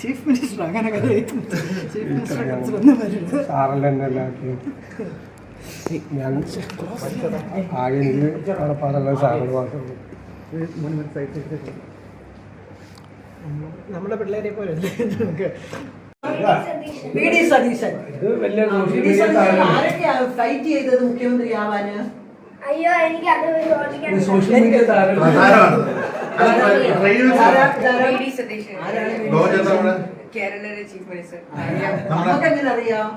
Chief minister അങ്ങനെ chief minister ഞാൻ ആകെ എനിക്ക് പാടുള്ള സാറിന് മാത്രമേ നമ്മുടെ പിള്ളേരെ പോലെ ഫൈറ്റ് ചെയ്തത് മുഖ്യമന്ത്രി ആവാന്. അയ്യോ എനിക്ക് അത് കേരളത്തിലെ ചീഫ് മിനിസ്റ്റർ നമുക്കെങ്ങനെ അറിയാം?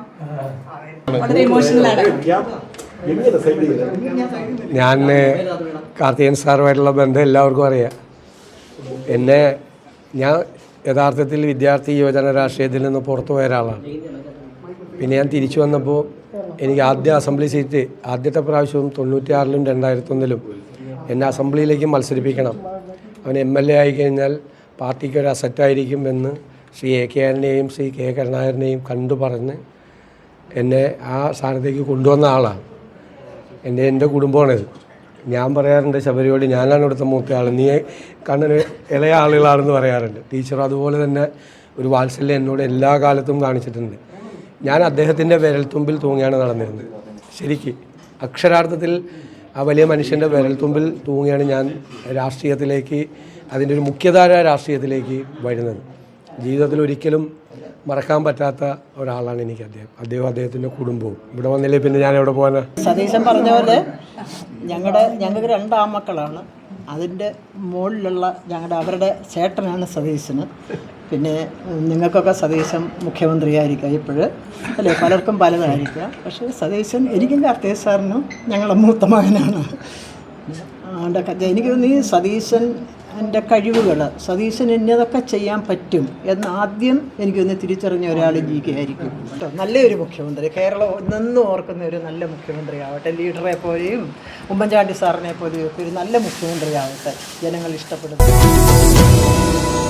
വളരെ ഇമോഷണലാണ്. ഞാൻ കാർത്തികൻ സാറുമായിട്ടുള്ള ബന്ധം എല്ലാവർക്കും അറിയാം. ഞാൻ യഥാർത്ഥത്തിൽ വിദ്യാർത്ഥി യുവജന രാഷ്ട്രീയത്തിൽ നിന്ന് പുറത്തു പോയ ഒരാളാണ്. പിന്നെ ഞാൻ തിരിച്ചു വന്നപ്പോൾ എനിക്ക് ആദ്യ അസംബ്ലി സീറ്റ് ആദ്യത്തെ പ്രാവശ്യവും 96-ലും 2001-ലും എന്നെ അസംബ്ലിയിലേക്ക് മത്സരിപ്പിക്കണം. അവൻ MLA ആയിക്കഴിഞ്ഞാൽ പാർട്ടിക്ക് ഒരു അസറ്റായിരിക്കും എന്ന് ശ്രീ AK ആറിനെയും ശ്രീ K കരുണാകരനെയും കണ്ടു പറഞ്ഞ് എന്നെ ആ സ്ഥാനത്തേക്ക് കൊണ്ടുവന്ന ആളാണ്. എൻ്റെ കുടുംബമാണിത്. ഞാൻ പറയാറുണ്ട് ശബരിയോട്, ഞാനാണ് ഇവിടുത്തെ മൂത്തയാൾ, നീ കണ്ണിന് ഇളയ ആളുകളാണെന്ന് പറയാറുണ്ട്. ടീച്ചർ അതുപോലെ തന്നെ ഒരു വാത്സല്യം എന്നോട് എല്ലാ കാലത്തും കാണിച്ചിട്ടുണ്ട്. ഞാൻ അദ്ദേഹത്തിൻ്റെ വിരൽത്തുമ്പിൽ തൂങ്ങിയാണ് നടന്നിരുന്നത്. ശരിക്ക് അക്ഷരാർത്ഥത്തിൽ ആ വലിയ മനുഷ്യൻ്റെ വിരൽത്തുമ്പിൽ തൂങ്ങിയാണ് ഞാൻ രാഷ്ട്രീയത്തിലേക്ക്, അതിൻ്റെ ഒരു മുഖ്യധാര രാഷ്ട്രീയത്തിലേക്ക് വരുന്നത്. ജീവിതത്തിൽ ഒരിക്കലും മറക്കാൻ പറ്റാത്ത ഒരാളാണ് എനിക്ക് അദ്ദേഹത്തിൻ്റെ കുടുംബവും. ഇവിടെ വന്നില്ലേ പിന്നെ ഞാൻ എവിടെ പോകാനാ? സതീശൻ പറഞ്ഞ പോലെ ഞങ്ങൾക്ക് 2 ആൺമക്കളാണ്. അതിൻ്റെ മുകളിലുള്ള അവരുടെ ചേട്ടനാണ് സതീശന്. പിന്നെ നിങ്ങൾക്കൊക്കെ സതീശൻ മുഖ്യമന്ത്രിയായിരിക്കാം ഇപ്പോഴ്, അല്ലേ? പലർക്കും പലതായിരിക്കാം. പക്ഷേ സതീശൻ എനിക്കും കാർത്തിക സാറിനും ഞങ്ങളുടെ മൂത്ത മകനാണ്. എനിക്ക് തോന്നി സതീശൻ്റെ കഴിവുകൾ, സതീശൻ ഇന്നതൊക്കെ ചെയ്യാൻ പറ്റും എന്ന് ആദ്യം എനിക്കൊന്ന് തിരിച്ചറിഞ്ഞ ഒരാൾ GK ആയിരിക്കും. നല്ലൊരു മുഖ്യമന്ത്രി, കേരളം ഒന്നും ഓർക്കുന്ന ഒരു നല്ല മുഖ്യമന്ത്രി ആവട്ടെ. ലീഡറെ പോലെയും ഉമ്മൻചാണ്ടി സാറിനെ പോലെയും ഒക്കെ ഒരു നല്ല മുഖ്യമന്ത്രി ആവട്ടെ, ജനങ്ങൾ ഇഷ്ടപ്പെടുന്നു.